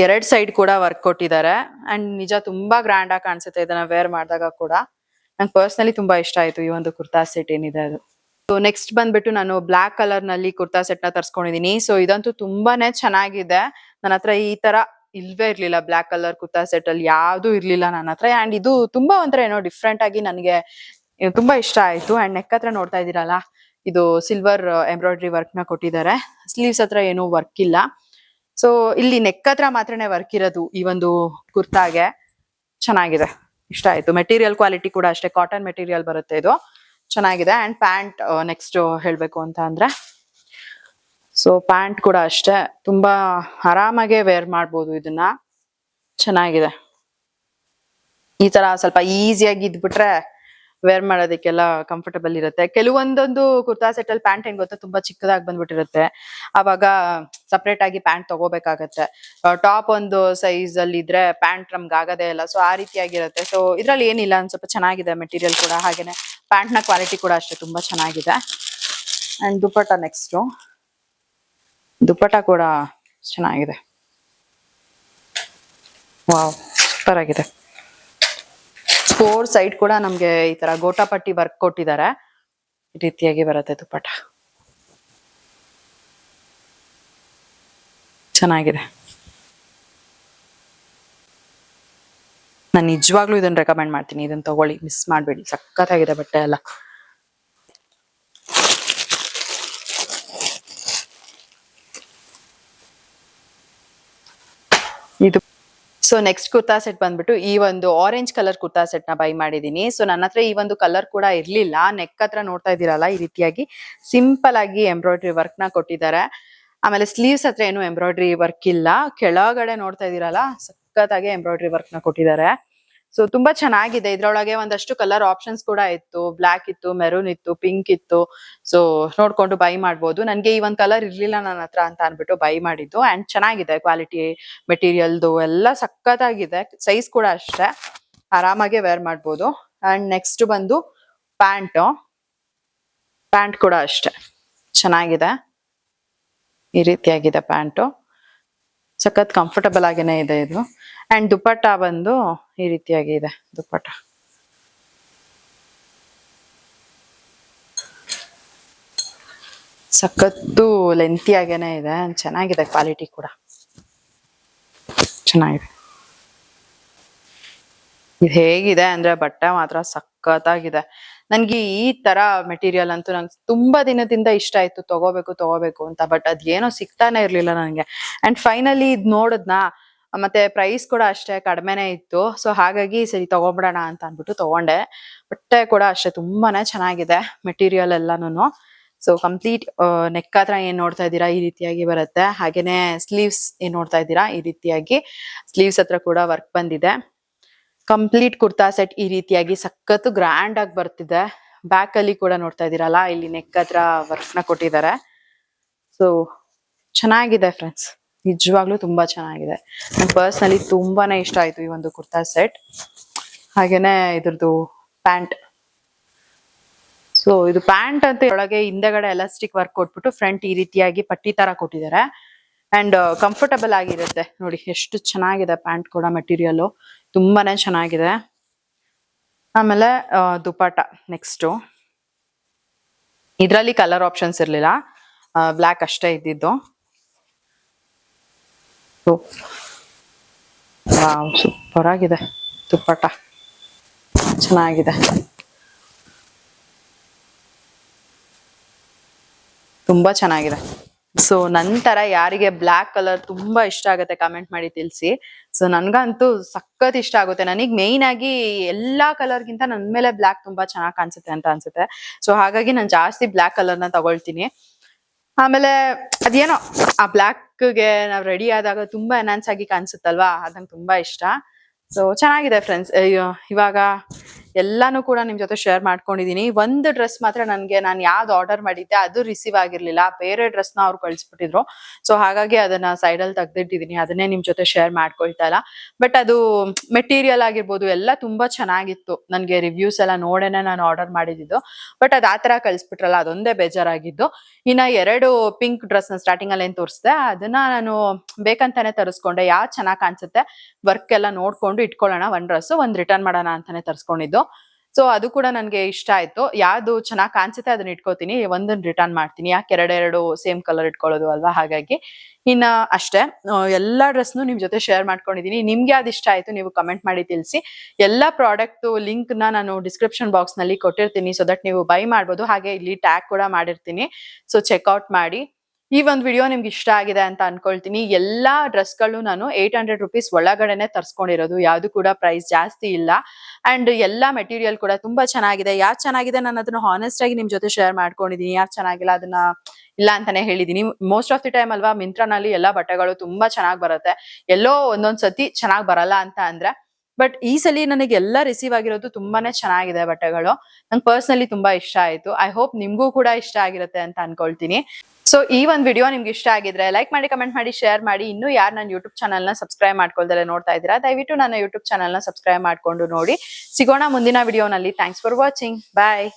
2 ಸೈಡ್ ಕೂಡ ವರ್ಕ್ ಕೊಟ್ಟಿದ್ದಾರೆ. ಅಂಡ್ ನಿಜ ತುಂಬಾ ಗ್ರ್ಯಾಂಡ್ ಆಗಿ ಕಾಣಿಸುತ್ತೆ ಇದನ್ನ ವೇರ್ ಮಾಡಿದಾಗ ಕೂಡ. ನಂಗೆ ಪರ್ಸನಲಿ ತುಂಬಾ ಇಷ್ಟ ಆಯ್ತು ಈ ಒಂದು ಕುರ್ತಾ ಸೆಟ್ ಏನಿದೆ ಅದು. ಸೊ ನೆಕ್ಸ್ಟ್ ಬಂದ್ಬಿಟ್ಟು ನಾನು ಬ್ಲಾಕ್ ಕಲರ್ ನಲ್ಲಿ ಕುರ್ತಾ ಸೆಟ್ ನ ತರ್ಸ್ಕೊಂಡಿದೀನಿ. ಸೊ ಇದಂತೂ ತುಂಬಾನೇ ಚೆನ್ನಾಗಿದೆ, ನನ್ನ ಹತ್ರ ಈ ತರ ಇಲ್ವೇ ಇರ್ಲಿಲ್ಲ. ಬ್ಲಾಕ್ ಕಲರ್ ಕುರ್ತಾ ಸೆಟ್ ಅಲ್ಲಿ ಯಾವ್ದು ಇರ್ಲಿಲ್ಲ ನನ್ನ ಹತ್ರ. ಅಂಡ್ ಇದು ತುಂಬಾ ಒಂಥರ ಏನೋ ಡಿಫ್ರೆಂಟ್ ಆಗಿ ನನಗೆ ತುಂಬಾ ಇಷ್ಟ ಆಯ್ತು. ಅಂಡ್ ನೆಕ್ ಹತ್ರ ನೋಡ್ತಾ ಇದೀರಲ್ಲ, ಇದು ಸಿಲ್ವರ್ ಎಂಬ್ರಾಯ್ಡ್ರಿ ವರ್ಕ್ ನ ಕೊಟ್ಟಿದ್ದಾರೆ. ಸ್ಲೀವ್ಸ್ ಹತ್ರ ಏನು ವರ್ಕ್ ಇಲ್ಲ. ಸೊ ಇಲ್ಲಿ ನೆಕ್ ಹತ್ರ ಮಾತ್ರನೇ ವರ್ಕ್ ಇರೋದು ಈ ಒಂದು ಕುರ್ತಾಗೆ, ಚೆನ್ನಾಗಿದೆ, ಇಷ್ಟ ಆಯ್ತು. ಮೆಟೀರಿಯಲ್ ಕ್ವಾಲಿಟಿ ಕೂಡ ಅಷ್ಟೇ ಕಾಟನ್ ಮೆಟೀರಿಯಲ್ ಬರುತ್ತೆ ಇದು, ಚೆನ್ನಾಗಿದೆ. ಅಂಡ್ ಪ್ಯಾಂಟ್ ನೆಕ್ಸ್ಟ್ ಹೇಳ್ಬೇಕು ಅಂತ ಅಂದ್ರೆ, ಸೊ ಪ್ಯಾಂಟ್ ಕೂಡ ಅಷ್ಟೇ ತುಂಬಾ ಆರಾಮಾಗೆ ವೇರ್ ಮಾಡ್ಬೋದು ಇದನ್ನ, ಚೆನ್ನಾಗಿದೆ. ಈ ತರ ಸ್ವಲ್ಪ ಈಸಿಯಾಗಿ ಇದ್ಬಿಟ್ರೆ ವೇರ್ ಮಾಡೋದಕ್ಕೆಲ್ಲ ಕಂಫರ್ಟಬಲ್ ಇರುತ್ತೆ. ಕೆಲವೊಂದೊಂದು ಕುರ್ತಾ ಸೆಟ್ ಅಲ್ಲಿ ಪ್ಯಾಂಟ್ ಹೆಂಗ್ ಗೊತ್ತಾ ತುಂಬಾ ಚಿಕ್ಕದಾಗಿ ಬಂದ್ಬಿಟ್ಟಿರುತ್ತೆ, ಅವಾಗ ಸಪ್ರೇಟ್ ಆಗಿ ಪ್ಯಾಂಟ್ ತಗೋಬೇಕಾಗತ್ತೆ. ಟಾಪ್ ಒಂದು ಸೈಜ್ ಅಲ್ಲಿ ಇದ್ರೆ ಪ್ಯಾಂಟ್ ನಮ್ಗೆ ಆಗದೇ ಇಲ್ಲ, ಸೊ ಆ ರೀತಿಯಾಗಿರುತ್ತೆ. ಸೊ ಇದ್ರಲ್ಲಿ ಏನಿಲ್ಲ, ಒಂದ್ ಸ್ವಲ್ಪ ಚೆನ್ನಾಗಿದೆ ಮೆಟೀರಿಯಲ್ ಕೂಡ, ಹಾಗೇನೆ ಪ್ಯಾಂಟ್ ನ ಕ್ವಾಲಿಟಿ ಕೂಡ ಅಷ್ಟೇ ತುಂಬಾ ಚೆನ್ನಾಗಿದೆ. ಅಂಡ್ ದುಪ್ಪಟ್ಟ ನೆಕ್ಸ್ಟ್, ದುಪ್ಪಟ್ಟ ಕೂಡ ಚೆನ್ನಾಗಿದೆ, ವಾವ್ ಸೂಪರ್ ಆಗಿದೆ. 4 ಸೈಡ್ ಕೂಡ ನಮ್ಗೆ ಈ ತರ ಗೋಟಾಪಟ್ಟಿ ವರ್ಕ್ ಕೊಟ್ಟಿದ್ದಾರೆ, ಈ ರೀತಿಯಾಗಿ ಬರುತ್ತೆ ದುಪ್ಪಟ್ಟ, ಚೆನ್ನಾಗಿದೆ. ನಾನು ನಿಜವಾಗ್ಲೂ ಇದನ್ನ ರೆಕಮೆಂಡ್ ಮಾಡ್ತೀನಿ, ಇದನ್ನ ತಗೊಳ್ಳಿ, ಮಿಸ್ ಮಾಡ್ಬೇಡಿ, ಸಖತ್ತಾಗಿದೆ ಬಟ್ಟೆ ಎಲ್ಲ. ಇದು ಸೊ ನೆಕ್ಸ್ಟ್ ಕುರ್ತಾ ಸೆಟ್ ಬಂದ್ಬಿಟ್ಟು ಈ ಒಂದು ಆರೆಂಜ್ ಕಲರ್ ಕುರ್ತಾ ಸೆಟ್ ನ ಬೈ ಮಾಡಿದೀನಿ. ಸೊ ನನ್ನ ಹತ್ರ ಈ ಒಂದು ಕಲರ್ ಕೂಡ ಇರ್ಲಿಲ್ಲ. ನೆಕ್ ಹತ್ರ ನೋಡ್ತಾ ಇದೀರಲ್ಲ, ಈ ರೀತಿಯಾಗಿ ಸಿಂಪಲ್ ಆಗಿ ಎಂಬ್ರಾಯ್ಡ್ರಿ ವರ್ಕ್ ನ ಕೊಟ್ಟಿದ್ದಾರೆ. ಆಮೇಲೆ ಸ್ಲೀವ್ಸ್ ಹತ್ರ ಏನು ಎಂಬ್ರಾಯ್ಡ್ರಿ ವರ್ಕ್ ಇಲ್ಲ. ಕೆಳಗಡೆ ನೋಡ್ತಾ ಇದೀರಲ್ಲ ಸಖತ್ತಾಗಿ ಎಂಬ್ರಾಯ್ಡ್ರಿ ವರ್ಕ್ ನ ಕೊಟ್ಟಿದ್ದಾರೆ. ಸೊ ತುಂಬಾ ಚೆನ್ನಾಗಿದೆ. ಇದ್ರೊಳಗೆ ಒಂದಷ್ಟು ಕಲರ್ ಆಪ್ಷನ್ಸ್ ಕೂಡ ಇತ್ತು. ಬ್ಲಾಕ್ ಇತ್ತು, ಮೆರೂನ್ ಇತ್ತು, ಪಿಂಕ್ ಇತ್ತು. ಸೊ ನೋಡ್ಕೊಂಡು ಬೈ ಮಾಡ್ಬೋದು. ನನ್ಗೆ ಈ ಒಂದ್ ಕಲರ್ ಇರ್ಲಿಲ್ಲ ನನ್ನ ಹತ್ರ ಅಂತ ಅನ್ಬಿಟ್ಟು ಬೈ ಮಾಡಿದ್ದು. ಅಂಡ್ ಚೆನ್ನಾಗಿದೆ ಕ್ವಾಲಿಟಿ, ಮೆಟೀರಿಯಲ್ದು ಎಲ್ಲ ಸಖತ್ತಾಗಿದೆ. ಸೈಜ್ ಕೂಡ ಅಷ್ಟೇ, ಆರಾಮಾಗಿ ವೇರ್ ಮಾಡ್ಬೋದು. ಅಂಡ್ ನೆಕ್ಸ್ಟ್ ಬಂದು ಪ್ಯಾಂಟ್ ಕೂಡ ಅಷ್ಟೇ ಚೆನ್ನಾಗಿದೆ. ಈ ರೀತಿಯಾಗಿದೆ ಪ್ಯಾಂಟು, ಸಖತ್ ಕಂಫರ್ಟಬಲ್ ಆಗೇನೆ ಇದೆ ಇದು. ಅಂಡ್ ದುಪ್ಪಟ್ಟ ಬಂದು ಈ ರೀತಿಯಾಗಿ ಇದೆ. ದುಪ್ಪಟ್ಟ ಸಖತ್ತು ಲೆಂತಿ ಆಗೇನೆ ಇದೆ. ಚೆನ್ನಾಗಿದೆ, ಕ್ವಾಲಿಟಿ ಕೂಡ ಚೆನ್ನಾಗಿದೆ. ಇದು ಹೇಗಿದೆ ಅಂದ್ರೆ ಬಟ್ಟೆ ಮಾತ್ರ ಸಖತ್ತಾಗಿದೆ. ನನ್ಗೆ ಈ ತರ ಮೆಟೀರಿಯಲ್ ಅಂತೂ ನಂಗೆ ತುಂಬಾ ದಿನದಿಂದ ಇಷ್ಟ ಆಯ್ತು, ತಗೋಬೇಕು ಅಂತ. ಬಟ್ ಅದೇನೋ ಸಿಗ್ತಾನೆ ಇರ್ಲಿಲ್ಲ ನನಗೆ. ಅಂಡ್ ಫೈನಲಿ ಇದ್ ನೋಡಿದ್ನಾ, ಮತ್ತೆ ಪ್ರೈಸ್ ಕೂಡ ಅಷ್ಟೇ ಕಡಿಮೆನೆ ಇತ್ತು. ಸೊ ಹಾಗಾಗಿ ಸರಿ ತಗೊಂಡ್ಬಿಡೋಣ ಅಂತ ಅನ್ಬಿಟ್ಟು ತಗೊಂಡೆ. ಬಟ್ಟೆ ಕೂಡ ಅಷ್ಟೇ ತುಂಬಾನೇ ಚೆನ್ನಾಗಿದೆ ಮೆಟೀರಿಯಲ್ ಎಲ್ಲಾನು. ಸೊ ಕಂಪ್ಲೀಟ್ ನೆಕ್ ಹತ್ರ ಏನ್ ನೋಡ್ತಾ ಇದ್ದೀರಾ ಈ ರೀತಿಯಾಗಿ ಬರುತ್ತೆ. ಹಾಗೇನೆ ಸ್ಲೀವ್ಸ್ ಏನ್ ನೋಡ್ತಾ ಇದ್ದೀರಾ ಈ ರೀತಿಯಾಗಿ ಸ್ಲೀವ್ಸ್ ಹತ್ರ ಕೂಡ ವರ್ಕ್ ಬಂದಿದೆ. ಕಂಪ್ಲೀಟ್ ಕುರ್ತಾ ಸೆಟ್ ಈ ರೀತಿಯಾಗಿ ಸಖತ್ತು ಗ್ರ್ಯಾಂಡ್ ಆಗಿ ಬರ್ತಿದೆ. ಬ್ಯಾಕ್ ಅಲ್ಲಿ ಕೂಡ ನೋಡ್ತಾ ಇದೀರಲ್ಲ, ಇಲ್ಲಿ ನೆಕ್ ಹತ್ರ ವರ್ಕ್ ನ ಕೊಟ್ಟಿದ್ದಾರೆ. ಸೊ ಚೆನ್ನಾಗಿದೆ ಫ್ರೆಂಡ್ಸ್, ನಿಜವಾಗ್ಲೂ ತುಂಬಾ ಚೆನ್ನಾಗಿದೆ. ನಂಗೆ ಪರ್ಸ್ನಲಿ ತುಂಬಾನೇ ಇಷ್ಟ ಆಯ್ತು ಈ ಒಂದು ಕುರ್ತಾ ಸೆಟ್. ಹಾಗೇನೆ ಇದ್ರದ್ದು ಪ್ಯಾಂಟ್. ಸೊ ಇದು ಪ್ಯಾಂಟ್ ಅಂತ ಒಳಗೆ ಹಿಂದೆಗಡೆ ಎಲಾಸ್ಟಿಕ್ ವರ್ಕ್ ಕೊಟ್ಬಿಟ್ಟು ಫ್ರಂಟ್ ಈ ರೀತಿಯಾಗಿ ಪಟ್ಟಿ ತರ ಕೊಟ್ಟಿದ್ದಾರೆ. ಅಂಡ್ ಕಂಫರ್ಟಬಲ್ ಆಗಿರುತ್ತೆ ನೋಡಿ, ಎಷ್ಟು ಚೆನ್ನಾಗಿದೆ ಪ್ಯಾಂಟ್ ಕೂಡ. ಮೆಟೀರಿಯಲ್ ತುಂಬಾನೇ ಚೆನ್ನಾಗಿದೆ. ಆಮೇಲೆ ದುಪ್ಪಟ್ಟ ನೆಕ್ಸ್ಟ್. ಇದ್ರಲ್ಲಿ ಕಲರ್ ಆಪ್ಷನ್ಸ್ ಇರ್ಲಿಲ್ಲ, ಬ್ಲ್ಯಾಕ್ ಅಷ್ಟೇ ಇದ್ದಿದ್ದು. ಸೂಪರ್ ಆಗಿದೆ ದುಪ್ಪಟ್ಟ, ಚೆನ್ನಾಗಿದೆ, ತುಂಬಾ ಚೆನ್ನಾಗಿದೆ. ಸೊ ನಂತರ ಯಾರಿಗೆ ಬ್ಲ್ಯಾಕ್ ಕಲರ್ ತುಂಬಾ ಇಷ್ಟ ಆಗುತ್ತೆ ಕಮೆಂಟ್ ಮಾಡಿ ತಿಳಿಸಿ. ಸೊ ನನ್ಗಂತೂ ಸಖತ್ ಇಷ್ಟ ಆಗುತ್ತೆ. ನನಗ್ ಮೇಯ್ನ್ ಆಗಿ ಎಲ್ಲಾ ಕಲರ್ಗಿಂತ ನನ್ ಮೇಲೆ ಬ್ಲ್ಯಾಕ್ ತುಂಬಾ ಚೆನ್ನಾಗಿ ಕಾಣಿಸುತ್ತೆ ಅಂತ ಅನ್ಸುತ್ತೆ. ಸೊ ಹಾಗಾಗಿ ನಾನು ಜಾಸ್ತಿ ಬ್ಲ್ಯಾಕ್ ಕಲರ್ನ ತಗೊಳ್ತೀನಿ. ಆಮೇಲೆ ಅದೇನೋ ಆ ಬ್ಲ್ಯಾಕ್ಗೆ ನಾವ್ ರೆಡಿ ಆದಾಗ ತುಂಬಾ ಎನ್ಹಾನ್ಸ್ ಆಗಿ ಕಾಣಿಸುತ್ತಲ್ವಾ, ಅದಂಗೆ ತುಂಬಾ ಇಷ್ಟ. ಸೊ ಚೆನ್ನಾಗಿದೆ ಫ್ರೆಂಡ್ಸ್. ಇವಾಗ ಎಲ್ಲಾನು ಕೂಡ ನಿಮ್ ಜೊತೆ ಶೇರ್ ಮಾಡ್ಕೊಂಡಿದೀನಿ. ಒಂದು ಡ್ರೆಸ್ ಮಾತ್ರ ನಾನು ಯಾವ್ದು ಆರ್ಡರ್ ಮಾಡಿದ್ದೆ ಅದು ರಿಸೀವ್ ಆಗಿರ್ಲಿಲ್ಲ, ಬೇರೆ ಡ್ರೆಸ್ ನ ಅವ್ರು ಕಳ್ಸಿಬಿಟ್ಟಿದ್ರು. ಸೊ ಹಾಗಾಗಿ ಅದನ್ನ ಸೈಡ್ ಅಲ್ಲಿ ತೆಗ್ದಿಟ್ಟಿದೀನಿ, ಅದನ್ನೇ ನಿಮ್ ಜೊತೆ ಶೇರ್ ಮಾಡ್ಕೊಳ್ತಾ ಇಲ್ಲ. ಬಟ್ ಅದು ಮೆಟೀರಿಯಲ್ ಆಗಿರ್ಬೋದು ಎಲ್ಲ ತುಂಬಾ ಚೆನ್ನಾಗಿತ್ತು. ನನ್ಗೆ ರಿವ್ಯೂಸ್ ಎಲ್ಲ ನೋಡೇನೆ ನಾನು ಆರ್ಡರ್ ಮಾಡಿದ್ದು. ಬಟ್ ಅದ್ ಆತರ ಕಳ್ಸಿಬಿಟ್ರಲ್ಲ, ಅದೊಂದೇ ಬೇಜಾರಾಗಿದ್ದು. ಇನ್ನ 2 ಪಿಂಕ್ ಡ್ರೆಸ್ ನ ಸ್ಟಾರ್ಟಿಂಗ್ ಅಲ್ಲಿ ಏನ್ ತೋರಿಸಿದೆ ಅದನ್ನ ನಾನು ಬೇಕಂತಾನೆ ತರಿಸ್ಕೊಂಡೆ. ಯಾವ್ದು ಚೆನ್ನಾಗ್ ಕಾಣಿಸುತ್ತೆ ವರ್ಕ್ ಎಲ್ಲ ನೋಡ್ಕೊಂಡು ಇಟ್ಕೊಳ್ಳೋಣ, ಒಂದ್ ಡ್ರೆಸ್ ಒಂದ್ ರಿಟರ್ನ್ ಮಾಡೋಣ ಅಂತಾನೆ ತರಿಸ್ಕೊಂಡಿದ್ದು. ಸೊ ಅದು ಕೂಡ ನನ್ಗೆ ಇಷ್ಟ ಆಯ್ತು. ಯಾವ್ದು ಚೆನ್ನಾಗ್ ಕಾಣಿಸುತ್ತೆ ಅದನ್ನ ಇಟ್ಕೋತೀನಿ, ಒಂದನ್ನ ರಿಟರ್ನ್ ಮಾಡ್ತೀನಿ. ಯಾಕೆ ಎರಡು ಸೇಮ್ ಕಲರ್ ಇಟ್ಕೊಳ್ಳೋದು ಅಲ್ವಾ. ಹಾಗಾಗಿ ಇನ್ನ ಅಷ್ಟೇ, ಎಲ್ಲಾ ಡ್ರೆಸ್ನು ನಿಮ್ ಜೊತೆ ಶೇರ್ ಮಾಡ್ಕೊಂಡಿದೀನಿ. ನಿಮ್ಗೆ ಯಾವ್ದು ಇಷ್ಟ ಆಯ್ತು ನೀವು ಕಮೆಂಟ್ ಮಾಡಿ ತಿಳಿಸಿ. ಎಲ್ಲಾ ಪ್ರಾಡಕ್ಟ್ ಲಿಂಕ್ ನ ನಾನು ಡಿಸ್ಕ್ರಿಪ್ಷನ್ ಬಾಕ್ಸ್ ನಲ್ಲಿ ಕೊಟ್ಟಿರ್ತೀನಿ, ಸೊ ದಟ್ ನೀವು ಬೈ ಮಾಡ್ಬೋದು. ಹಾಗೆ ಇಲ್ಲಿ ಟ್ಯಾಗ್ ಕೂಡ ಮಾಡಿರ್ತೀನಿ, ಸೊ ಚೆಕ್ಔಟ್ ಮಾಡಿ. ಈ ಒಂದು ವಿಡಿಯೋ ನಿಮ್ಗೆ ಇಷ್ಟ ಆಗಿದೆ ಅಂತ ಅನ್ಕೊಳ್ತೀನಿ. ಎಲ್ಲಾ ಡ್ರೆಸ್ಗಳು ನಾನು 800 ರುಪೀಸ್ ಒಳಗಡೆನೆ ತರ್ಸ್ಕೊಂಡಿರೋದು, ಯಾವ್ದು ಕೂಡ ಪ್ರೈಸ್ ಜಾಸ್ತಿ ಇಲ್ಲ. ಅಂಡ್ ಎಲ್ಲಾ ಮೆಟೀರಿಯಲ್ ಕೂಡ ತುಂಬಾ ಚೆನ್ನಾಗಿದೆ. ಯಾವ್ದು ಚೆನ್ನಾಗಿದೆ ನಾನು ಅದನ್ನ ಹಾನೆಸ್ಟ್ ಆಗಿ ನಿಮ್ ಜೊತೆ ಶೇರ್ ಮಾಡ್ಕೊಂಡಿದೀನಿ. ಯಾವ್ದು ಚೆನ್ನಾಗಿಲ್ಲ ಅದನ್ನ ಇಲ್ಲ ಅಂತಾನೆ ಹೇಳಿದೀನಿ. ಮೋಸ್ಟ್ ಆಫ್ ದಿ ಟೈಮ್ ಅಲ್ವಾ, ಮಿಂತ್ರಾನಲ್ಲಿ ಎಲ್ಲಾ ಬಟ್ಟೆಗಳು ತುಂಬಾ ಚೆನ್ನಾಗಿ ಬರುತ್ತೆ. ಎಲ್ಲೋ ಒಂದೊಂದ್ ಸತಿ ಚೆನ್ನಾಗ್ ಬರಲ್ಲ ಅಂತ ಅಂದ್ರೆ, ಬಟ್ ಈ ಸಲಿ ನನಗೆ ಎಲ್ಲ ರಿಸೀವ್ ಆಗಿರೋದು ತುಂಬಾನೇ ಚೆನ್ನಾಗಿದೆ ಬಟ್ಟೆಗಳು. ನಂಗೆ ಪರ್ಸನಲಿ ತುಂಬಾ ಇಷ್ಟ ಆಯ್ತು. ಐ ಹೋಪ್ ನಿಮ್ಗೂ ಕೂಡ ಇಷ್ಟ ಆಗಿರುತ್ತೆ ಅಂತ ಅನ್ಕೊಳ್ತೀನಿ. ಸೊ ಈ ಒಂದು ವಿಡಿಯೋ ನಿಮ್ಗೆ ಇಷ್ಟ ಆಗಿದ್ರೆ ಲೈಕ್ ಮಾಡಿ, ಕಮೆಂಟ್ ಮಾಡಿ, ಶೇರ್ ಮಾಡಿ. ಇನ್ನು ಯಾರು ನನ್ನ ಯೂಟ್ಯೂಬ್ ಚಾನಲ್ ನ ಸಬ್ಸ್ಕ್ರೈಬ್ ಮಾಡ್ಕೊಳ್ದಲ್ಲೇ ನೋಡ್ತಾ ಇದ್ದೀರಾ, ದಯವಿಟ್ಟು ನನ್ನ ಯೂಟ್ಯೂಬ್ ಚಾನಲ್ ನ ಸಬ್ಸ್ಕ್ರೈಬ್ ಮಾಡ್ಕೊಂಡು ನೋಡಿ. ಸಿಗೋಣ ಮುಂದಿನ ವಿಡಿಯೋನಲ್ಲಿ. Thanks for watching. ಬಾಯ್.